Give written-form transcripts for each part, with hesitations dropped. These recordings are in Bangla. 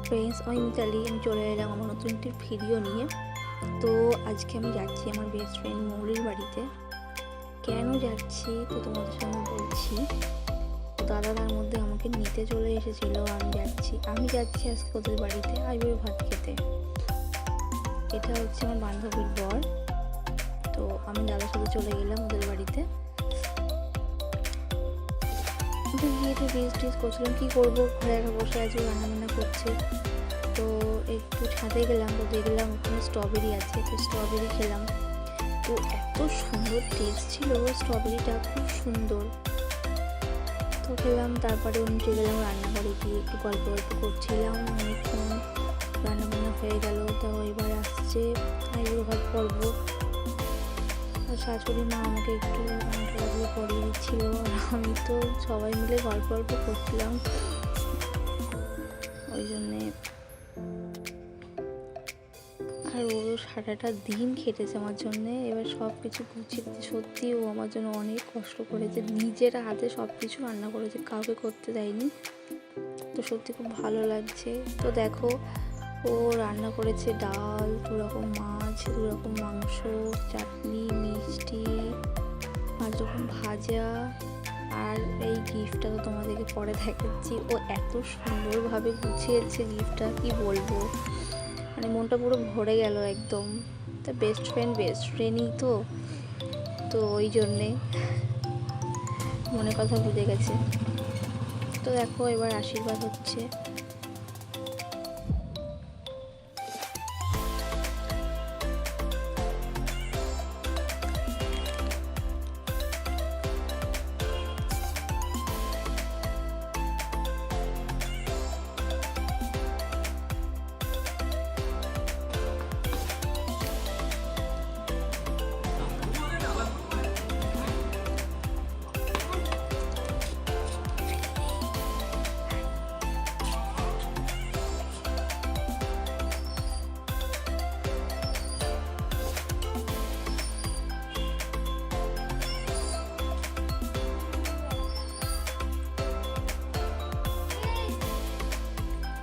ফ্রেন্ডস, আমি মিতালি। আমি চলে এলাম আমার নতুন একটি ভিডিও নিয়ে। তো আজকে আমি যাচ্ছি আমার বেস্ট ফ্রেন্ড মৌলির বাড়িতে। কেন যাচ্ছি তো তোমাদের সঙ্গে বলছি। দাদা তার মধ্যে আমাকে নিতে চলে এসেছিল। আমি যাচ্ছি আজকে ওদের বাড়িতে আইবুড়ো ভাত খেতে। এটা হচ্ছে আমার বান্ধবীর বর। তো আমি দাদার সাথে চলে গেলাম ওদের বাড়িতে। গিয়ে একটু রেস্ট করছিলাম, কী করবো, ঘরে একা বসে আছি, রান্নাবান্না করছে। তো একটু ছাদে গেলাম, তো দেখলাম ওখানে স্ট্রবেরি আছে, তো স্ট্রবেরি খেলাম। তো এত সুন্দর টেস্ট ছিল স্ট্রবেরিটা, খুব সুন্দর। তো খেলাম, তারপরে উঠে গেলাম রান্নাঘরে, গিয়ে একটু গল্প করছিলাম অনেকক্ষণ। রান্নাবান্না হয়ে গেল। তো এবার আসছে আইবুড়ো ভাত পর্ব। আর শাশুড়ি মা আমাকে একটু খেলাধুলো করিয়ে দিচ্ছিল, আর আমি তো সবাই মিলে গল্প করছিলাম। ওই জন্যে আর ও সারাটা দিন খেটেছে আমার জন্যে। এবার সব কিছু গুছিয়ে দিতে, সত্যি ও আমার জন্য অনেক কষ্ট করেছে, নিজের হাতে সব কিছু রান্না করেছে, কাউকে করতে দেয়নি। তো সত্যি খুব ভালো লাগছে। তো দেখো, ও রান্না করেছে ডাল, 2 রকম মাছ, 2 রকম মাংস, চাটনি, মিষ্টি, 5 রকম ভাজা। আর এই গিফটটা তো তোমাদেরকে পরে দেখাচ্ছি। ও এত সুন্দরভাবে গুছিয়েছে গিফটটা, কি বলবো, মানে মনটা পুরো ভরে গেল একদম। তা বেস্ট ফ্রেন্ডই তো ওই জন্যে মনে কথা বুঝে গেছে। তো দেখো এবার আশীর্বাদ হচ্ছে।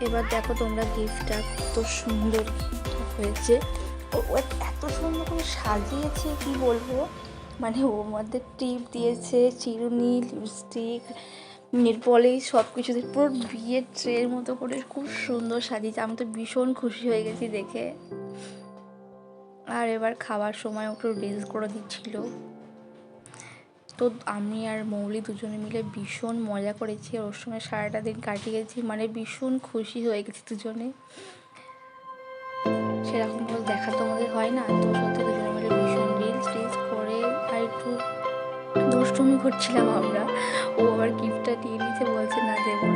এবার দেখো তোমরা গিফটটা কত সুন্দর হয়েছে। ও এত সুন্দর করে সাজিয়েছে, কি বলবো, মানে ওর মধ্যে টিপ দিয়েছে, চিরুনি, লিপস্টিক, নেল পলিশ, সব কিছু পুরো বিয়ের ট্রের মতো করে খুব সুন্দর সাজিয়েছে। আমি তো ভীষণ খুশি হয়ে গেছি দেখে। আর এবার খাওয়ার সময় ওকে রিলস করে দিচ্ছিল। তো আমি আর মৌলি দুজনে মিলে ভীষণ মজা করেছি, ওর সঙ্গে সারাটা দিন কাটিয়েছি, মানে ভীষণ খুশি হয়ে গেছি দুজনে। সেরকম তো দেখা তোমাদের হয় না। তো সত্যি দুজনে মিলে ভীষণ রিলস করে আর একটু দুষ্টুমি করছিলাম আমরা। ও আবার গিফটটা নিয়ে নিতে বলছে না দেবো